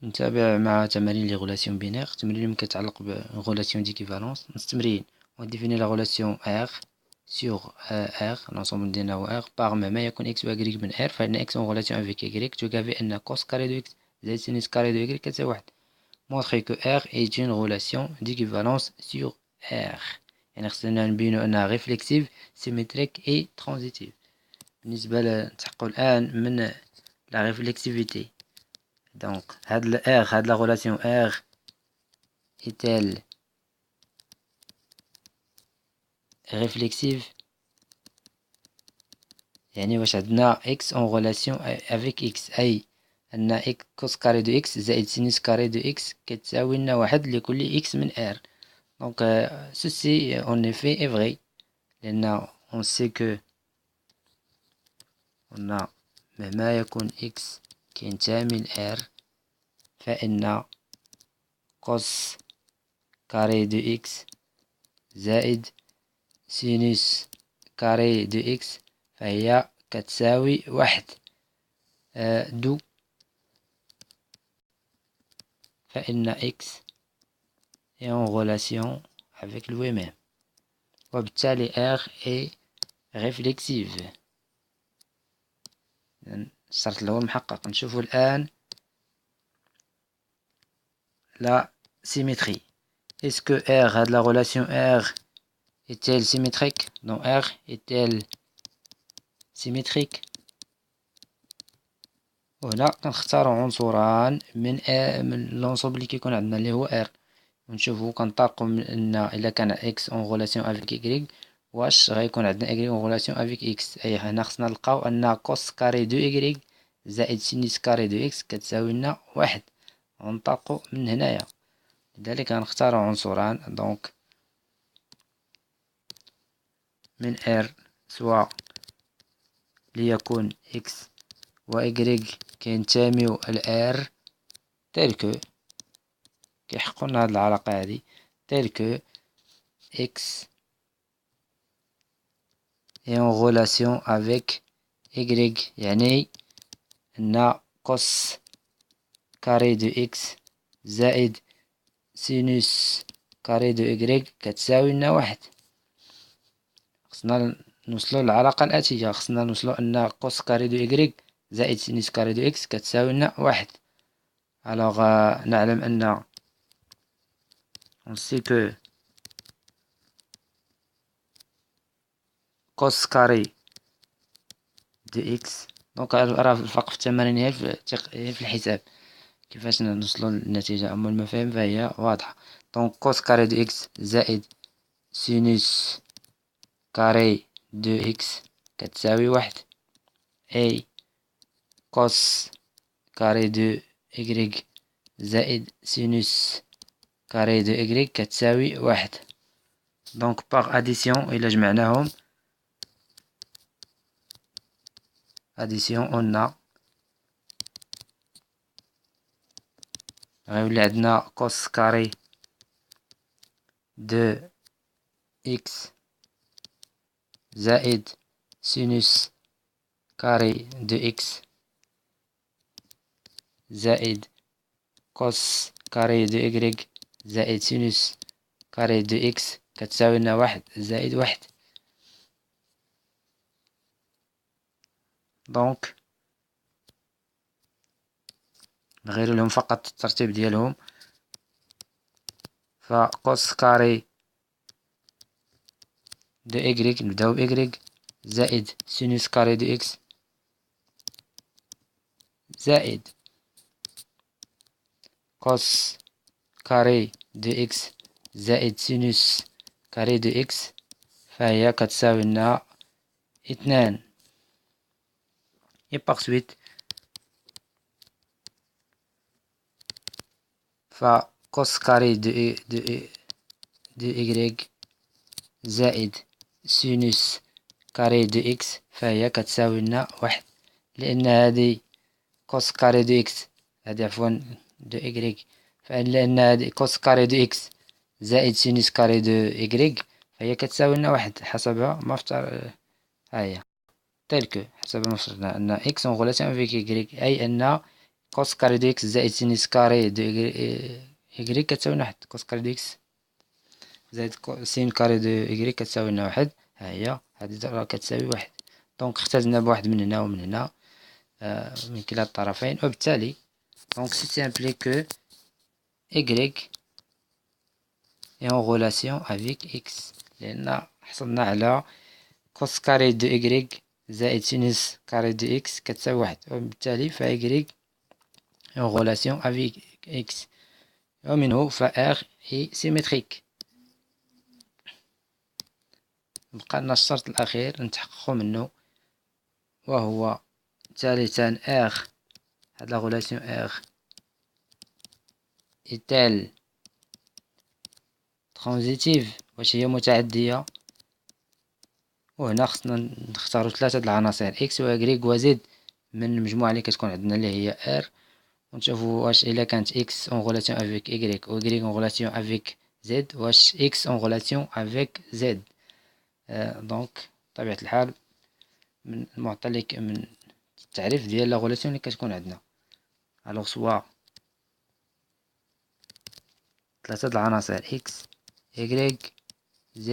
نتابع مع تمارين لي غولاسيون بينير. التمرين اللي كيتعلق بغولاسيون ديكيفالونس. التمرين on définit la relation R sur R, l'ensemble ديالنا هو R par ما يكون X و Y من R، فإن X en relation avec Y تكافئ أن cos carré de X زائد sinus carré de Y كتساوي واحد. montrer que R est une relation d'équivalence sur R، يعني خصنا نبينو أنها ريفلكسيف سيمتريك et transitive. بالنسبة لنتحققو الآن من لا ريفلكسيفيتي. Donc, هاد la relation R est-elle réflexive؟ يعني واش عندنا X en relation avec X، أي أن X cos carré de X زائد sinus carré de X كتساوي لنا واحد لكل X من R. Donc, ceci en effet est vrai، لأن on sait que on a مهما يكون X كينتمي ل R فإن cos carré de X زائد sinus carré de X فهي كتساوي واحد. دو فإن X est en relation avec lui-même، وبالتالي R est réflexive. الشرط الأول محقق. نشوفو الآن la symétrie. Est-ce que R, هاد la relation R est-elle symétrique؟ Donc R est-elle symétrique؟ وهنا كنختارو عنصران من العنصر اللي كيكون عندنا اللي هو R، ونشوفو كنطابقو من أن إلا كان X en relation avec Y واش غيكون عندنا Y en relation avec X. أي هنا خصنا نلقاو أن cos carré de Y زائد sinus carré de X كتساوي لنا واحد، ونطابقو من هنايا. لذلك غنختارو عنصران دونك من R سوا ليكون X و Y كينتميو ل R تلك كيحققو لنا هاد العلاقة هادي، تلك X est en relation avec Y، يعني أن cos carré de X زائد sinus carré de Y كتساوي لنا واحد. خصنا نوصلو للعلاقة الآتية، خصنا نوصلو أن cos carré de Y زائد sinus carré de X كتساوي لنا واحد. ألوغ نعلم أن on sait que cos carré de X، دونك راه الفرق في التمارين هي في الحساب كيفاش نوصلو للنتيجة، أما المفاهيم فهي واضحة. دونك cos carré de X زائد sinus carré de X كتساوي واحد، أي cos carré de Y زائد sinus carré de Y كتساوي واحد. دونك باغ اديسيون إلا جمعناهم اديسيون قلنا غيولي عندنا cos carré de X زائد sinus carré de X زائد cos carré de Y زائد sinus carré de X كتساوي لنا واحد زائد واحد. دونك نغيرو لهم فقط الترتيب ديالهم، فcos carré de Y نبداو ب Y زائد sinus carré de X زائد cos carré de X زائد sinus carré de X فهي كتساوي لنا اثنان. et par suite cos carré de Y زائد sinus carré de X فهي كتساوي لنا واحد، لأن هذه cos carré de X هذه عفوا de Y، لأن هذه cos carré de X زائد sinus carré de Y فهي كتساوي لنا واحد حسب ما افترض. هاهي تلك حسب ما افترضنا أن X en relation avec Y، أي أن كوس كاري دو إكس زائد سينوس كاري دو إكغيك كتساوي لنا واحد. كوس كاري دو إكس زائد سين كاري دو إكغيك كتساوي لنا واحد. ها هي هادي راه كتساوي واحد. دونك اختزلنا بواحد من هنا ومن هنا من كلا الطرفين، وبالتالي دونك سيتي امبلي كو إكغيك est en relation avec X، لأن حصلنا على كوس كاري دو إكغيك زائد سينوس كاري دو إكس كتساوي واحد، وبالتالي ف إكغيك est en relation avec X، ومنه ف R est symétrique. بقى لنا الشرط الأخير نتحققو منه، وهو ثالثا R، هاد لا relation R est-elle transitive، واش هي متعدية؟ وهنا خصنا نختارو ثلاثة د العناصر X و Y و Z من المجموعة اللي كتكون عندنا اللي هي R، ونشوفو واش إلا كانت X en relation avec Y و Y en relation avec Z، واش X en relation avec Z. دونك بطبيعة الحال من المعطى اللي من التعريف ديال لا غولاسيون اللي كتكون عندنا، الوغ سوا ثلاثة د العناصر X Y Z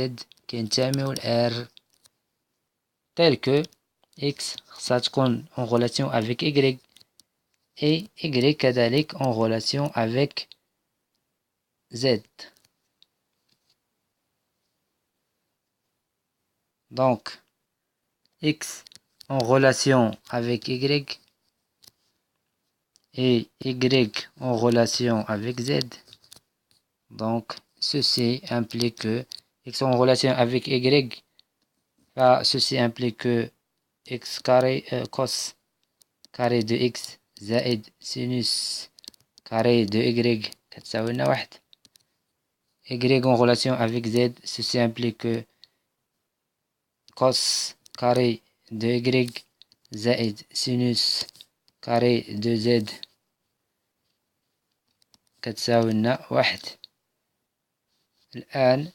كينتميو ل R tel que X خصها تكون en relation avec Y et Y كذلك en relation avec Z. Donc X en relation avec Y et Y en relation avec Z. Donc ceci implique que X en relation avec Y, ceci implique que X carré cos carré de X زائد sinus carré de Y كتساوي لنا واحد. Y en relation avec Z, ceci implique que cos carré de Y زائد sinus carré de Z كتساوي لنا واحد. الآن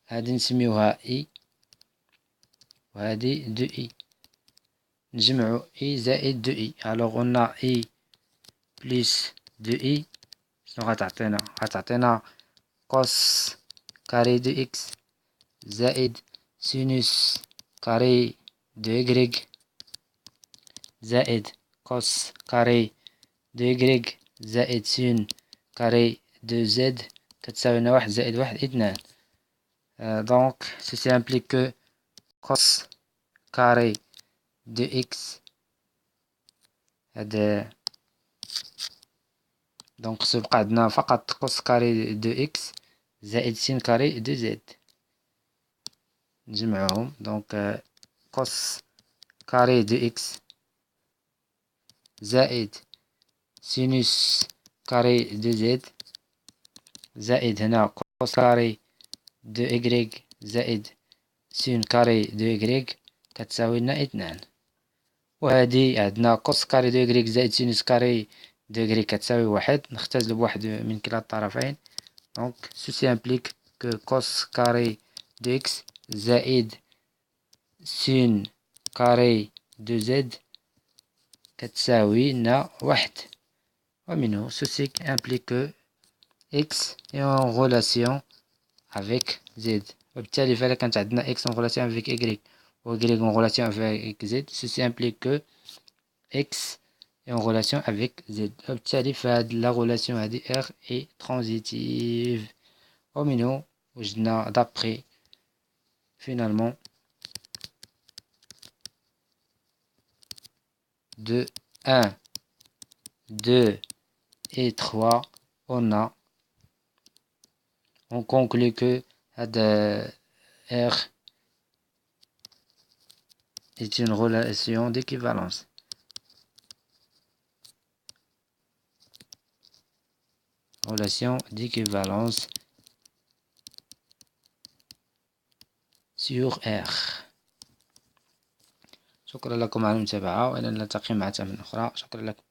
هادي نسميوها إي وهادي دو إي، نجمعو إي زائد دو إي. ألوغ قلنا إي بليس دو إي شنو غتعطينا؟ غتعطينا كوس كاري دو إكس زائد سينوس كاري دو إكغيك زائد كوس كاري دو إكغيك زائد سين كاري دو زد كتساوي لنا واحد زائد واحد اثنان. دونك سيسي امبليك كو كوس كاري دو إكس هاد دونك خصو يبقى عندنا فقط كوس كاري دو إكس زائد سين كاري دو زد، نجمعوهم. دونك كوس كاري دو إكس زائد سينوس كاري دو زد زائد هنا كوس كاري دو إكغيك زائد سين كاري دو إكغيك كتساوي لنا اثنان. وهادي عندنا كوس كاري دو إكغيك زائد سينوس كاري دو إكغيك كتساوي واحد، نختزلو بواحد من كلا الطرفين. دونك سوسي امبليك كو كوس كاري دو إكس زائد سين كاري دو زد كتساوي لنا واحد، ومنه ceci implique que X est en relation avec Z. وبالتالي فإذا كانت عندنا X en relation avec Y و Y en relation avec Z، ceci implique que X est en relation avec Z. وبالتالي فهاد لا relation هادي R est transitive، ومنه وجدنا d'après finalement de 1, 2 et 3 on conclut que R est une relation d'équivalence. Relation d'équivalence sur R. شكرا لكم على المتابعة، وإلى نلتقي مع تمارين أخرى. شكرا لكم.